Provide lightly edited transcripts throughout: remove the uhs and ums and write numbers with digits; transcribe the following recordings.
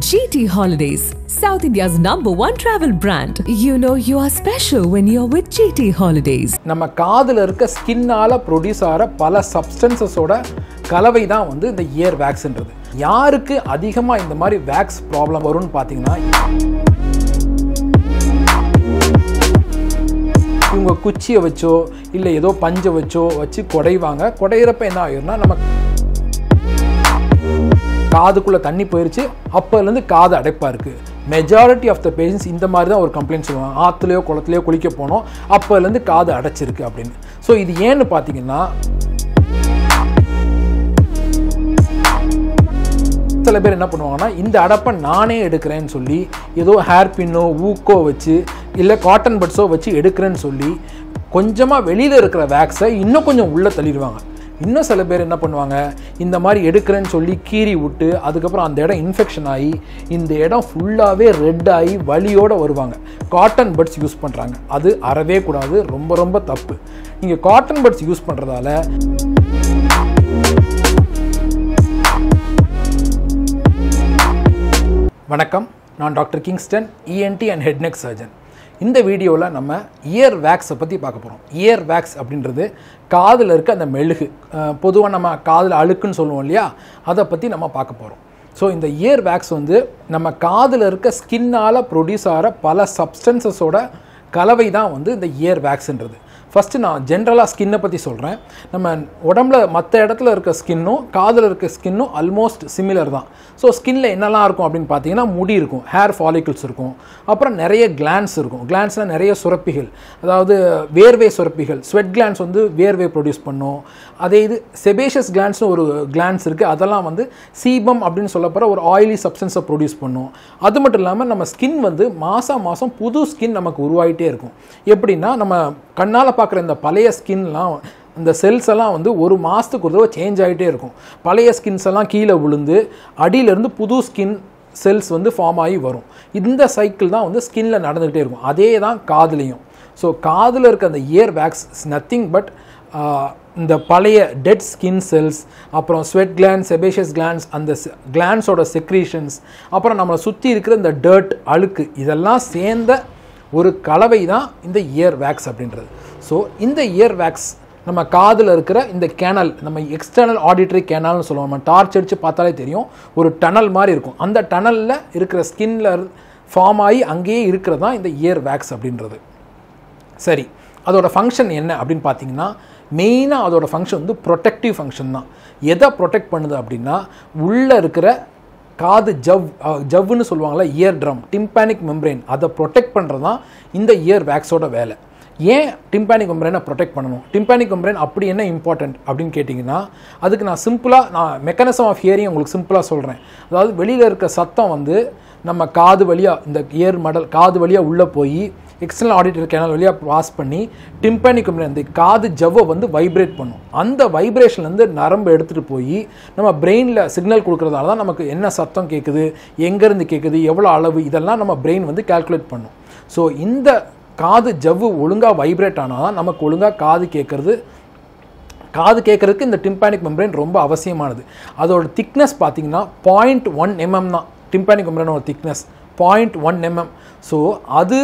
GT Holidays, South India's #1 travel brand. You know you are special when you're with GT Holidays. நம்ம காதுல இருக்க ஸ்கின்னால produce ஆகிற பல சப்ஸ்டன்சஸோட கலவை தான் வந்து இந்த இயர் வேக்ஸ்ன்றது. யாருக்கு அதிகமாக இந்த மாதிரி வேக்ஸ் ப்ராப்ளம் வரும்னு பார்த்தீங்கன்னா, இவங்க குச்சியை வச்சோ இல்லை ஏதோ பஞ்சை வச்சோ வச்சு குடைவாங்க. குடையிறப்ப என்ன ஆகிரும்னா, நம்ம காதுக்குள்ளே தண்ணி போயிடுச்சு, அப்போலேருந்து காது அடைப்பாக இருக்குது. மெஜாரிட்டி ஆஃப் த பேஷண்ட்ஸ் இந்த மாதிரி தான் ஒரு கம்ப்ளைண்ட் சொல்லுவாங்க. ஆற்றுலையோ குளத்துலையோ குளிக்க போனோம், அப்போலேருந்து காது அடைச்சிருக்கு அப்படின்னு. ஸோ இது ஏன்னு பார்த்தீங்கன்னா, சில பேர் என்ன பண்ணுவாங்கன்னா, இந்த அடைப்பை நானே எடுக்கிறேன்னு சொல்லி ஏதோ ஹேர் பின்னோ ஊக்கோ வச்சு இல்லை காட்டன் பட்ஸோ வச்சு எடுக்கிறேன்னு சொல்லி கொஞ்சமாக வெளியில் இருக்கிற வேக்ஸை இன்னும் கொஞ்சம் உள்ளே தள்ளிடுவாங்க. இன்னும் சில பேர் என்ன பண்ணுவாங்க, இந்த மாதிரி எடுக்கிறேன்னு சொல்லி கீறி விட்டு அதுக்கப்புறம் அந்த இடம் இன்ஃபெக்ஷன் ஆகி இந்த இடம் ஃபுல்லாகவே ரெட் ஆகி வலியோடு வருவாங்க. காட்டன் பட்ஸ் யூஸ் பண்ணுறாங்க. அது அறவே கூடாது, ரொம்ப ரொம்ப தப்பு. நீங்கள் காட்டன் பட்ஸ் யூஸ் பண்ணுறதால வணக்கம், நான் doctor Kingston, ENT and head neck surgeon. இந்த வீடியோவில் நம்ம இயர் வேக்ஸை பற்றி பார்க்க போகிறோம். இயர் வேக்ஸ் அப்படின்றது காதில் இருக்க அந்த மெழுகு, பொதுவாக நம்ம காதில் அழுக்குன்னு சொல்லுவோம் இல்லையா, அதை பற்றி நம்ம பார்க்க போகிறோம். ஸோ இந்த இயர் வேக்ஸ் வந்து நம்ம காதில் இருக்க ஸ்கின்னால் ப்ரொடியூஸ் ஆகிற பல சப்ஸ்டன்சஸோட கலவை தான் வந்து இந்த இயர் வேக்ஸ்ன்றது. ஃபஸ்ட்டு நான் ஜென்ரலாக ஸ்கின்னை பற்றி சொல்கிறேன். நம்ம உடம்புல மற்ற இடத்துல இருக்க ஸ்கின்னும் காதில் இருக்க ஸ்கின்னும் ஆல்மோஸ்ட் சிமிலர் தான். ஸோ ஸ்கின்னில் என்னெல்லாம் இருக்கும் அப்படின்னு பார்த்தீங்கன்னா, முடி இருக்கும், ஹேர் ஃபாலிக்கிள்ஸ் இருக்கும், அப்புறம் நிறைய கிளான்ஸ் இருக்கும். கிளான்ஸ்னால் நிறைய சுரப்பிகள், அதாவது வேர்வை சுரப்பிகள். ஸ்வெட் கிளான்ஸ் வந்து வேர்வை ப்ரொடியூஸ் பண்ணும். அதே இது செபேஷியஸ் கிளான்ஸ்னு ஒரு கிளான்ஸ் இருக்குது, அதெல்லாம் வந்து சீபம் அப்படின்னு சொல்லப்படுற ஒரு ஆயிலி சப்ஸ்டன்ஸை ப்ரொடியூஸ் பண்ணும். அது மட்டும் இல்லாமல் நம்ம ஸ்கின் வந்து மாதம் புது ஸ்கின் நமக்கு உருவாகிட்டே இருக்கும். எப்படின்னா, நம்ம கண்ணால் பார்க்குற இந்த பழைய ஸ்கின்லாம், இந்த செல்ஸ் எல்லாம் வந்து ஒரு மாதத்துக்கு ஒரு தடவை சேஞ்ச் ஆகிட்டே இருக்கும். பழைய ஸ்கின்ஸ் எல்லாம் கீழே விழுந்து அடியிலேருந்து புது ஸ்கின் செல்ஸ் வந்து ஃபார்ம் ஆகி வரும். இந்த சைக்கிள் தான் வந்து ஸ்கின்ல நடந்துகிட்டே இருக்கும். அதே தான் காதுலையும். ஸோ காதில் இருக்க அந்த year wax is nothing but இந்த பழைய டெட் ஸ்கின் செல்ஸ், அப்புறம் ஸ்வெட் கிளான்ஸ், செபேஷியஸ் கிளான்ஸ், அந்த கிளான்ஸோட செக்ரீஷன்ஸ், அப்புறம் நம்மளை சுற்றி இருக்கிற இந்த டர்ட் அழுக்கு, இதெல்லாம் சேர்ந்த ஒரு கலவை தான் இந்த இயர் வேக்ஸ் அப்படின்றது. ஸோ இந்த இயர் வேக்ஸ் நம்ம காதில் இருக்கிற இந்த கேனல், நம்ம எக்ஸ்டர்னல் ஆடிட்டரி கேனல்னு சொல்லுவோம். நம்ம டார்ச் அடித்து பார்த்தாலே தெரியும், ஒரு டனல் மாதிரி இருக்கும். அந்த டனலில் இருக்கிற ஸ்கின்ல ஃபார்ம் ஆகி அங்கேயே இருக்கிறது தான் இந்த இயர் வேக்ஸ் அப்படின்றது. சரி, அதோட ஃபங்க்ஷன் என்ன அப்படின்னு பார்த்தீங்கன்னா, மெயினாக அதோட ஃபங்க்ஷன் வந்து ப்ரொடெக்டிவ் ஃபங்க்ஷன் தான். எதை ப்ரொடெக்ட் பண்ணுது அப்படின்னா, உள்ளே இருக்கிற காது ஜவ்வுன்னு சொல்லுவாங்களா, இயர் ட்ரம், டிம்பானிக் மெம்பரேன், அதை ப்ரொடெக்ட் பண்ணுறது தான் இந்த இயர் வேக்ஸோட வேலை. ஏன் டிம்பானிக் மெம்பரேனை ப்ரொடெக்ட் பண்ணணும்? டிம்பானிக் மெம்பரேன் அப்படி என்ன இம்பார்ட்டன்ட் அப்படின்னு கேட்டிங்கன்னா, அதுக்கு நான் மெக்கானிசம் ஆஃப் ஹியரிங் உங்களுக்கு சிம்பிளாக சொல்கிறேன். அதாவது வெளியில் இருக்க சத்தம் வந்து நம்ம காது வழியாக, இந்த இயர் மடல் காது வழியாக உள்ளே போய் எக்ஸ்டர்னல் ஆடிட்டரி கேனல் வழியாக பாஸ் பண்ணி டிம்பானிக் மெம்பரேன், இந்த காது ஜவ்வை வந்து வைப்ரேட் பண்ணும். அந்த வைப்ரேஷன்லேருந்து நரம்பு எடுத்துகிட்டு போய் நம்ம பிரெயினில் சிக்னல் கொடுக்குறதால தான் நமக்கு என்ன சத்தம் கேட்குது, எங்கேருந்து கேட்குது, எவ்வளோ அளவு, இதெல்லாம் நம்ம பிரெயின் வந்து கால்குலேட் பண்ணும். ஸோ இந்த காது ஜவ்வு ஒழுங்காக வைப்ரேட் ஆனால் தான் நமக்கு ஒழுங்காக காது கேட்குறதுக்கு இந்த டிம்பானிக் மெம்பரேன் ரொம்ப அவசியமானது. அதோட திக்னஸ் பார்த்தீங்கன்னா 0.1 mm தான் டிம்பானிக் மெம்பரேனோட திக்னஸ், 0.1 mm. ஸோ அது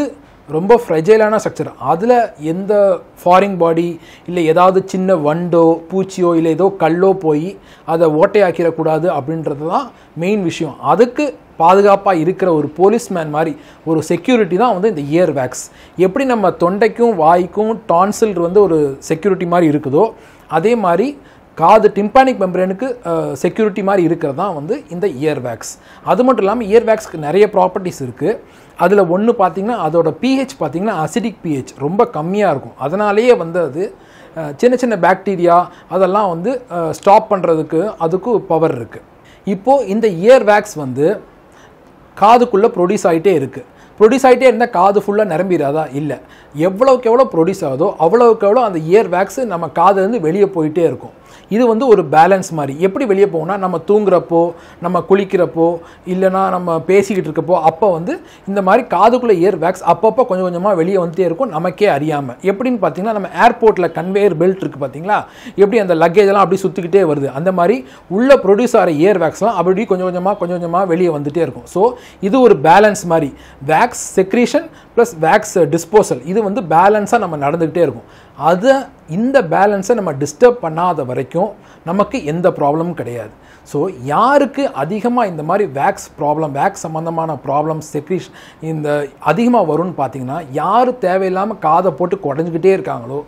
ரொம்ப ஃப்ரெஜைலான ஸ்ட்ரக்சர். அதில் எந்த ஃபாரின் பாடி இல்லை ஏதாவது சின்ன வண்டோ பூச்சியோ இல்லை ஏதோ கல்லோ போய் அதை ஓட்டையாக்கிடக்கூடாது அப்படின்றது தான் மெயின் விஷயம். அதுக்கு பாதுகாப்பாக இருக்கிற ஒரு போலீஸ்மேன் மாதிரி ஒரு செக்யூரிட்டி தான் வந்து இந்த இயர் வேக்ஸ். எப்படி நம்ம தொண்டைக்கும் வாய்க்கும் டான்சில் வந்து ஒரு செக்யூரிட்டி மாதிரி இருக்குதோ, அதே மாதிரி காது டிம்பானிக் மெம்பரேனுக்கு செக்யூரிட்டி மாதிரி இருக்கிறது தான் வந்து இந்த இயர் வேக்ஸ். அது மட்டும் இல்லாமல் இயர் வேக்ஸ்க்கு நிறைய ப்ராப்பர்ட்டிஸ் இருக்குது. அதில் ஒன்று பார்த்திங்கன்னா, அதோட pH பார்த்திங்கன்னா அசிடிக் pH ரொம்ப கம்மியாக இருக்கும். அதனாலேயே வந்து அது சின்ன சின்ன பாக்டீரியா அதெல்லாம் வந்து ஸ்டாப் பண்ணுறதுக்கு அதுக்கு பவர் இருக்குது. இப்போது இந்த இயர் வேக்ஸ் வந்து காதுக்குள்ளே ப்ரொடியூஸ் ஆகிட்டே இருக்குது. ப்ரொடியூஸ் ஆகிட்டே இருந்தால் காது ஃபுல்லாக நிரம்பிடாதா? இல்லை. எவ்வளோக்கு எவ்வளோ ப்ரொடியூஸ் ஆகுதோ அவ்வளோக்கு எவ்வளோ அந்த இயர் வேக்ஸு நம்ம காதுலேருந்து வெளியே போயிட்டே இருக்கும். இது வந்து ஒரு பேலன்ஸ் மாதிரி. எப்படி வெளியே போகும்னா, நம்ம தூங்குறப்போ, நம்ம குளிக்கிறப்போ, இல்லைனா நம்ம பேசிக்கிட்டு இருக்கப்போ, அப்போ வந்து இந்த மாதிரி காதுக்குள்ளே இயர் வேக்ஸ் அப்பப்போ கொஞ்சம் கொஞ்சமாக வெளியே வந்துட்டே இருக்கும் நமக்கே அறியாமல். எப்படின்னு பார்த்தீங்கன்னா, நம்ம ஏர்போர்ட்டில் கன்வேயர் பெல்ட் இருக்குது பார்த்தீங்களா, எப்படி அந்த லக்கேஜெல்லாம் அப்படி சுற்றிக்கிட்டே வருது, அந்த மாதிரி உள்ள ப்ரொடியூஸ் ஆகிற இயர் வேக்ஸ்லாம் அப்படி கொஞ்சம் கொஞ்சமாக வெளியே வந்துகிட்டே இருக்கும். ஸோ இது ஒரு பேலன்ஸ் மாதிரி. Wax secretion plus wax disposal இது வந்து பேலன்ஸாக நம்ம நடந்துக்கிட்டே இருக்கும். இந்த பேலன்ஸை நம்ம டிஸ்டர்ப் பண்ணாத வரைக்கும் நமக்கு எந்த ப்ராப்ளமும் கிடையாது. ஸோ யாருக்கு அதிகமாக இந்த மாதிரி வேக்ஸ் சம்மந்தமான ப்ராப்ளம் செக்ரீஷன் இந்த அதிகமாக வரும்னு பார்த்தீங்கன்னா, யார் தேவையில்லாமல் காதை போட்டு குடஞ்சிக்கிட்டே இருக்காங்களோ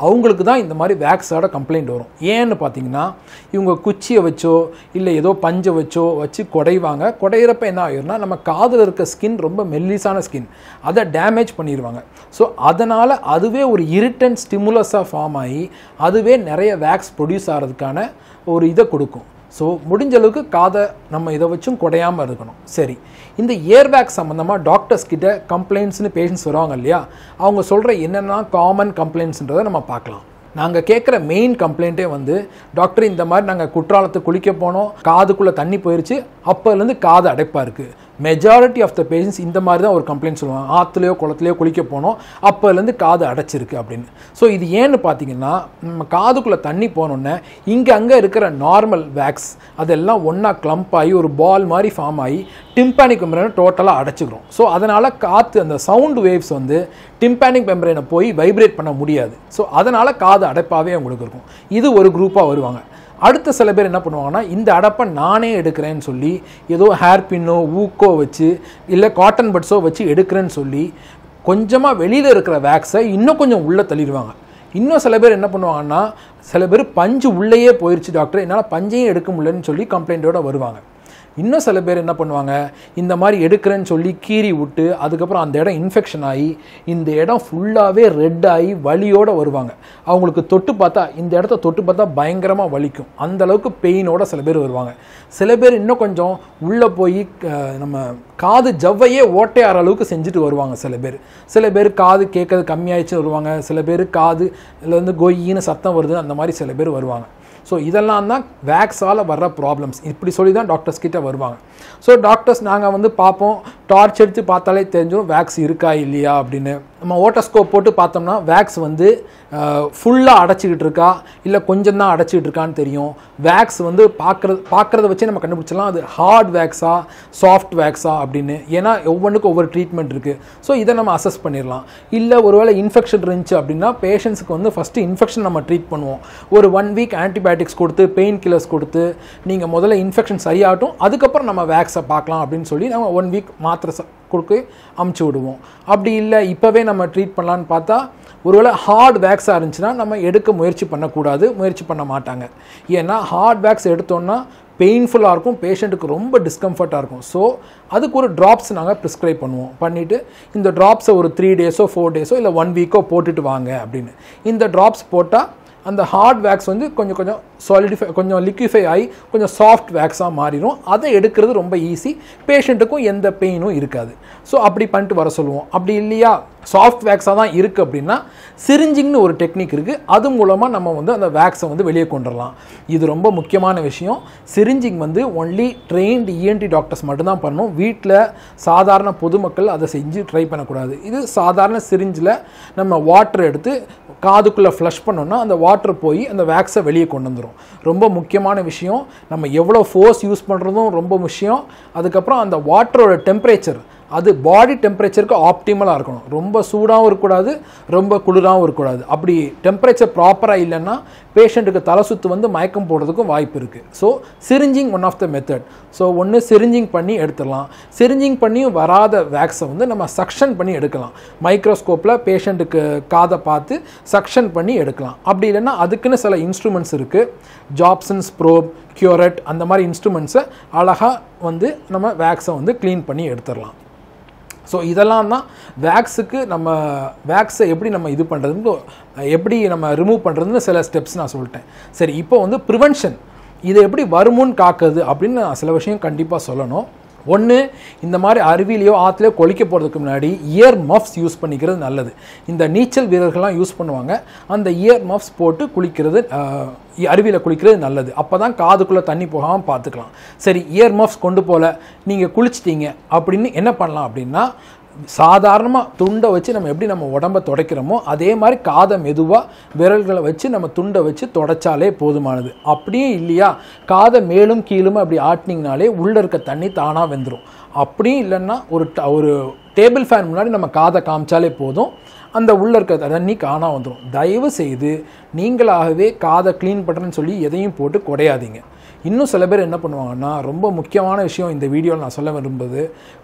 அவங்களுக்கு தான் இந்த மாதிரி வேக்ஸோட கம்ப்ளைண்ட் வரும். ஏன்னு பார்த்தீங்கன்னா, இவங்க குச்சியை வச்சோ இல்லை ஏதோ பஞ்சை வச்சு குடைவாங்க. குடையிறப்ப என்ன ஆகிரும்னா, நம்ம காதில் இருக்க ஸ்கின் ரொம்ப மெல்லிஸான ஸ்கின், அதை டேமேஜ் பண்ணிடுவாங்க. ஸோ அதனால் அதுவே ஒரு இரிட்டன்ட் ஸ்டிமுலஸாக ஃபார்ம் ஆகி அதுவே நிறைய வேக்ஸ் ப்ரொடியூஸ் ஆகிறதுக்கான ஒரு இதை கொடுக்கும். ஸோ முடிஞ்ச அளவுக்கு காதை நம்ம இதை வச்சும் குடையாமல் இருக்கணும். சரி, இந்த இயர் வேக்ஸ் சம்மந்தமாக டாக்டர்ஸ் கிட்ட கம்ப்ளைண்ட்ஸ்னு பேஷண்ட்ஸ் வருவாங்க இல்லையா, அவங்க சொல்கிற என்னென்னா காமன் கம்ப்ளைண்ட்ஸ்ன்றதை நம்ம பார்க்கலாம். நாங்கள் கேட்குற மெயின் கம்ப்ளைண்ட்டே வந்து, டாக்டர் இந்த மாதிரி நாங்கள் குற்றாலத்துக்கு குளிக்க போனோம், காதுக்குள்ளே தண்ணி போயிடுச்சு, அப்போலேருந்து காது அடைப்பாக இருக்குது. மெஜாரிட்டி ஆஃப் த பேஷண்ட்ஸ் இந்த மாதிரி தான் ஒரு கம்ப்ளைண்ட் சொல்லுவாங்க. ஆற்றுலையோ குளத்துலையோ குளிக்க போனோம், அப்போலேருந்து காது அடைச்சிருக்கு அப்படின்னு. ஸோ இது ஏன்னு பார்த்தீங்கன்னா, நம்ம காதுக்குள்ளே தண்ணி போனோன்னே அங்கே இருக்கிற நார்மல் வேக்ஸ் அதெல்லாம் ஒன்றா கிளம்ப் ஆகி ஒரு பால் மாதிரி ஃபார்ம் ஆகி டிம்பானிக் மெம்பரேனை டோட்டலாக அடைச்சிக்கிறோம். ஸோ அதனால் காற்று அந்த சவுண்ட் வேவ்ஸ் வந்து டிம்பானிக் மெம்பரேனை போய் வைப்ரேட் பண்ண முடியாது. ஸோ அதனால் காது அடைப்பாகவே அவங்களுக்கு இருக்கும். இது ஒரு குரூப்பாக வருவாங்க. அடுத்த சில பேர் என்ன பண்ணுவாங்கன்னா, இந்த அடைப்பை நானே எடுக்கிறேன்னு சொல்லி ஏதோ ஹேர் பின்னோ ஊக்கோ வச்சு இல்லை காட்டன் பட்ஸோ வச்சு எடுக்கிறேன்னு சொல்லி கொஞ்சமாக வெளியில் இருக்கிற வேக்ஸை இன்னும் கொஞ்சம் உள்ளே தள்ளிடுவாங்க. இன்னும் சில பேர் என்ன பண்ணுவாங்கன்னா, சில பேர் பஞ்சு உள்ளேயே போயிடுச்சு டாக்டர், என்னால் பஞ்சையும் எடுக்க முடியலன்னு சொல்லி கம்ப்ளைண்ட்டோடு வருவாங்க. இன்னும் சில பேர் என்ன பண்ணுவாங்க, இந்த மாதிரி எடுக்கிறேன்னு சொல்லி கீறி விட்டு அதுக்கப்புறம் அந்த இடம் இன்ஃபெக்ஷன் ஆகி இந்த இடம் ஃபுல்லாகவே ரெட் ஆகி வலியோடு வருவாங்க. அவங்களுக்கு தொட்டு பார்த்தா, இந்த இடத்த தொட்டு பார்த்தா பயங்கரமாக வலிக்கும், அந்தளவுக்கு பெயினோட சில பேர் வருவாங்க. சில பேர் இன்னும் கொஞ்சம் உள்ளே போய் நம்ம காது ஜவ்வையே ஓட்டையாகிற அளவுக்கு செஞ்சுட்டு வருவாங்க. சில பேர் காது கேட்கறது கம்மியாயிடுச்சுன்னு வருவாங்க. சில பேர் காது இதில் வந்து கொய்யின்னு சத்தம் வருது, அந்த மாதிரி சில பேர் வருவாங்க. ஸோ இதெல்லாம் தான் வேக்ஸால் வர்ற ப்ராப்ளம்ஸ். இப்படி சொல்லி தான் டாக்டர்ஸ் கிட்டே வருவாங்க. ஸோ டாக்டர்ஸ் நாங்கள் வந்து பார்ப்போம், டார்ச் எடுத்து பார்த்தாலே தெரிஞ்சிடும் வேக்ஸ் இருக்கா இல்லையா அப்படின்னு. நம்ம ஓட்டோஸ்கோப் போட்டு பார்த்தோம்னா வேக்ஸ் வந்து ஃபுல்லாக அடைச்சிக்கிட்டு இருக்கா இல்லை கொஞ்சம் தான் அடைச்சிக்கிட்டு இருக்கான்னு தெரியும். வேக்ஸ் வந்து பார்க்குறத வச்சே நம்ம கண்டுபிடிச்சலாம் அது ஹார்ட் வேக்ஸா சாஃப்ட் வேக்ஸா அப்படின்னு. ஏன்னா ஒவ்வொன்றுக்கும் ஒவ்வொரு ட்ரீட்மெண்ட் இருக்குது. ஸோ இதை நம்ம அசஸ் பண்ணிடலாம். இல்லை ஒருவேளை இன்ஃபெக்ஷன் இருந்துச்சு அப்படின்னா பேஷண்ட்ஸுக்கு வந்து ஃபஸ்ட்டு இன்ஃபெக்ஷன் நம்ம ட்ரீட் பண்ணுவோம். ஒரு 1 வீக் ஆன்டிபயோட்டிக்ஸ் கொடுத்து பெயின் கில்லர்ஸ் கொடுத்து நீங்கள் முதல்ல இன்ஃபெக்ஷன் சரியாகட்டும், அதுக்கப்புறம் நம்ம வேக்ஸை பார்க்கலாம் அப்படின்னு சொல்லி நம்ம 1 வீக் மாத்திரை கொடுக்க அமுச்சு விடுவோம். அப்படி இல்லை இப்போவே நம்ம ட்ரீட் பண்ணலான்னு பார்த்தா ஒருவேளை ஹார்ட் வேக்ஸாக இருந்துச்சுன்னா நம்ம எடுக்க முயற்சி பண்ண மாட்டாங்க. ஏன்னா ஹார்ட் வேக்ஸ் எடுத்தோன்னா பெயின்ஃபுல்லாக இருக்கும், பேஷண்ட்டுக்கு ரொம்ப டிஸ்கம்ஃபர்ட்டாக இருக்கும். ஸோ அதுக்கு ஒரு ட்ராப்ஸ் நாங்கள் ப்ரிஸ்கிரைப் பண்ணுவோம். பண்ணிவிட்டு இந்த ட்ராப்ஸை ஒரு 3 டேஸோ 4 டேஸோ இல்லை 1 வீக்கோ போட்டுட்டு வாங்க அப்படின்னு. இந்த ட்ராப்ஸ் போட்டால் அந்த ஹார்ட் வேக்ஸ் வந்து கொஞ்சம் சாலிடிஃபை கொஞ்சம் லிக்விஃபை ஆகி கொஞ்சம் சாஃப்ட் வேக்ஸாக மாறிடும். அதை எடுக்கிறது ரொம்ப ஈஸி, பேஷண்ட்டுக்கும் எந்த பெயினும் இருக்காது. ஸோ அப்படி பண்ணிட்டு வர சொல்லுவோம். அப்படி இல்லையா சாஃப்ட் வேக்ஸாக தான் இருக்குது அப்படின்னா சிரிஞ்சிங்னு ஒரு டெக்னிக் இருக்குது, அது மூலமாக நம்ம வந்து அந்த வேக்ஸை வந்து வெளியே கொண்டுடலாம். இது ரொம்ப முக்கியமான விஷயம். சிரிஞ்சிங் வந்து ஒன்லி ட்ரெயின்டு இஎன்டி டாக்டர்ஸ் மட்டும்தான் பண்ணணும். வீட்டில் சாதாரண பொதுமக்கள் அதை செஞ்சு ட்ரை பண்ணக்கூடாது. இது சாதாரண சிரிஞ்சில் நம்ம வாட்டர் எடுத்து காதுக்குள்ளே ஃப்ளஷ் பண்ணோன்னா அந்த வாட்டர் போய் அந்த வேக்ஸை வெளியே கொண்டு வந்துடும். ரொம்ப முக்கியமான விஷயம். நம்ம எவ்வளோ ஃபோர்ஸ் யூஸ் பண்ணுறதும் ரொம்ப முக்கியம். அதுக்கப்புறம் அந்த வாட்டரோட டெம்பரேச்சர் அது பாடி டெம்பரேச்சருக்கு ஆப்டிமலாக இருக்கணும். ரொம்ப சூடாகவும் இருக்கக்கூடாது, ரொம்ப குளிராகவும் இருக்கக்கூடாது. அப்படி டெம்பரேச்சர் ப்ராப்பராக இல்லைன்னா பேஷண்ட்டுக்கு தலை சுற்று வந்து மயக்கம் போடுறதுக்கும் வாய்ப்பு இருக்குது. So syringing one of the method. So ஒன்று சிரிஞ்சிங் பண்ணி எடுத்துடலாம். சிரிஞ்சிங் பண்ணியும் வராத வேக்ஸை வந்து நம்ம சக்ஷன் பண்ணி எடுக்கலாம். மைக்ரோஸ்கோப்பில் பேஷண்ட்டுக்கு காதை பார்த்து சக்ஷன் பண்ணி எடுக்கலாம். அப்படி இல்லைன்னா அதுக்குன்னு சில இன்ஸ்ட்ருமெண்ட்ஸ் இருக்குது. ஜாப்சன்ஸ் ப்ரோப், கியூரெட் அந்த மாதிரி இன்ஸ்ட்ருமெண்ட்ஸை அழகாக வந்து நம்ம வேக்ஸை வந்து க்ளீன் பண்ணி எடுத்துடலாம். ஸோ இதெல்லாம் தான் வேக்ஸுக்கு நம்ம வேக்ஸை எப்படி நம்ம இது பண்ணுறதுன்னு எப்படி நம்ம ரிமூவ் பண்ணுறதுன்னு சில ஸ்டெப்ஸ் நான் சொல்லிட்டேன். சரி, இப்போ வந்து ப்ரிவென்ஷன், இதை எப்படி வருமுன்னு காக்குது அப்படின்னு நான் சில விஷயம் கண்டிப்பாக சொல்லணும். ஒன்று, இந்த மாதிரி அருவிலையோ ஆற்றுலையோ குளிக்க போகிறதுக்கு முன்னாடி இயர் மஃப்ஸ் யூஸ் பண்ணிக்கிறது நல்லது. இந்த நீச்சல் வீரர்கள்லாம் யூஸ் பண்ணுவாங்க. அந்த இயர் மஃப்ஸ் போட்டு குளிக்கிறது, அருவியில் குளிக்கிறது நல்லது. அப்போ தான் காதுக்குள்ளே தண்ணி போகாமல் பார்த்துக்கலாம். சரி, இயர் மஃப்ஸ் கொண்டு போகல, நீங்கள் குளிச்சிட்டீங்க அப்படின்னு என்ன பண்ணலாம் அப்படின்னா, சாதாரணமாக துண்டை வச்சு நம்ம எப்படி நம்ம உடம்பை துடைக்கிறோமோ அதே மாதிரி காதை மெதுவாக விரல்களை வச்சு நம்ம துண்டை வச்சு துடைச்சாலே போதுமானது. அப்படியே இல்லையா, காதை மேலும் கீழும் அப்படி ஆட்டினீங்கனாலே உள்ளே இருக்க தண்ணி தானாக வெந்துடும். அப்படியும் இல்லைன்னா ஒரு டேபிள் ஃபேன் முன்னாடி நம்ம காதை காமிச்சாலே போதும், அந்த உள்ளே இருக்க தண்ணி காணா வந்துடும். தயவு செய்து நீங்களாகவே காதை க்ளீன் பண்ணுறேன்னு சொல்லி எதையும் போட்டு குடையாதீங்க. இன்னும் சில பேர் என்ன பண்ணுவாங்கன்னா, ரொம்ப முக்கியமான விஷயம் இந்த வீடியோவில் நான் சொல்ல விரும்புவது,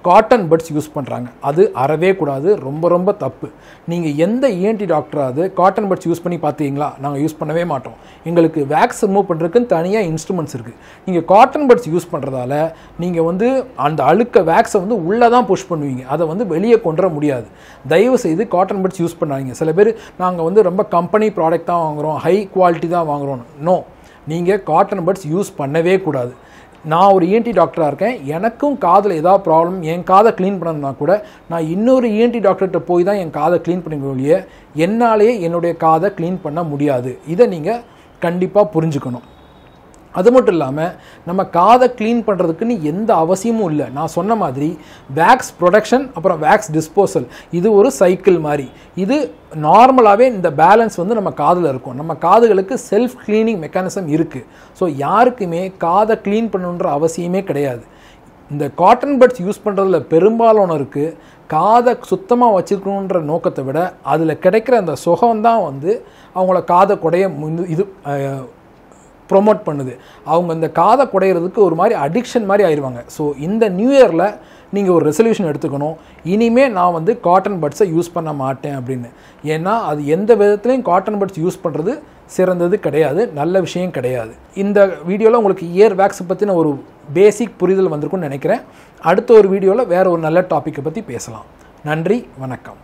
காட்டன் பட்ஸ் யூஸ் பண்ணுறாங்க. அது அறவே கூடாது, ரொம்ப ரொம்ப தப்பு. நீங்கள் எந்த இஎன்டி டாக்டராவது காட்டன் பட்ஸ் யூஸ் பண்ணி பார்த்தீங்களா? நாங்கள் யூஸ் பண்ணவே மாட்டோம். எங்களுக்கு வேக்ஸ் ரிமூவ் பண்ணுறதுக்குன்னு தனியாக இன்ஸ்ட்ருமெண்ட்ஸ் இருக்குது. நீங்கள் காட்டன் பட்ஸ் யூஸ் பண்ணுறதால நீங்கள் அந்த அழுக்க வேக்ஸை உள்ளே தான் புஷ் பண்ணுவீங்க, அதை வெளியே கொண்டு வர முடியாது. தயவு செய்து காட்டன் பட்ஸ் யூஸ் பண்ணாதீங்க. சில பேர் நாங்கள் ரொம்ப கம்பெனி ப்ராடக்ட் தான் வாங்குகிறோம், ஹை குவாலிட்டி தான் வாங்குகிறோம். நோ, நீங்கள் காட்டன் பட்ஸ் யூஸ் பண்ணவே கூடாது. நான் ஒரு இஎன்டி டாக்டராக இருக்கேன், எனக்கும் காதில் ஏதாவது ப்ராப்ளம், என் காதை க்ளீன் பண்ணணும்னா கூட நான் இன்னொரு இஎன்டி டாக்டர்கிட்ட போய் தான் என் காதை க்ளீன் பண்ண ஒழிய என்னாலே என்னுடைய காதை க்ளீன் பண்ண முடியாது. இதை நீங்கள் கண்டிப்பாக புரிஞ்சுக்கணும். அது மட்டும் இல்லாமல் நம்ம காதை க்ளீன் பண்ணுறதுக்குன்னு எந்த அவசியமும் இல்லை. நான் சொன்ன மாதிரி வேக்ஸ் ப்ரொடக்ஷன் அப்புறம் வேக்ஸ் டிஸ்போசல், இது ஒரு சைக்கிள் மாதிரி. இது நார்மலாகவே இந்த பேலன்ஸ் நம்ம காதில் இருக்கும். நம்ம காதுகளுக்கு செல்ஃப் க்ளீனிங் மெக்கானிசம் இருக்குது. ஸோ யாருக்குமே காதை க்ளீன் பண்ணணுன்ற அவசியமே கிடையாது. இந்த காட்டன் பட்ஸ் யூஸ் பண்ணுறதுல பெரும்பாலானோருக்கு காதை சுத்தமாக வச்சுருக்கணுன்ற நோக்கத்தை விட அதில் கிடைக்கிற அந்த சுகம்தான் அவங்கள காதை குடைய இது ப்ரொமோட் பண்ணுது. அவங்க இந்த காதை குடையிறதுக்கு ஒரு மாதிரி அடிக்ஷன் மாதிரி ஆயிடுவாங்க. ஸோ இந்த நியூ இயரில் நீங்கள் ஒரு ரெசல்யூஷன் எடுத்துக்கணும், இனிமேல் நான் காட்டன் பட்ஸை யூஸ் பண்ண மாட்டேன் அப்படின்னு. ஏன்னா அது எந்த விதத்துலையும் காட்டன் பட்ஸ் யூஸ் பண்ணுறது சிறந்தது கிடையாது, நல்ல விஷயம் கிடையாது. இந்த வீடியோவில் உங்களுக்கு இயர் வேக்ஸை பற்றின ஒரு பேசிக் புரிதல் வந்திருக்குன்னு நினைக்கிறேன். அடுத்த ஒரு வீடியோவில் வேறு ஒரு நல்ல டாப்பிக்கை பற்றி பேசலாம். நன்றி, வணக்கம்.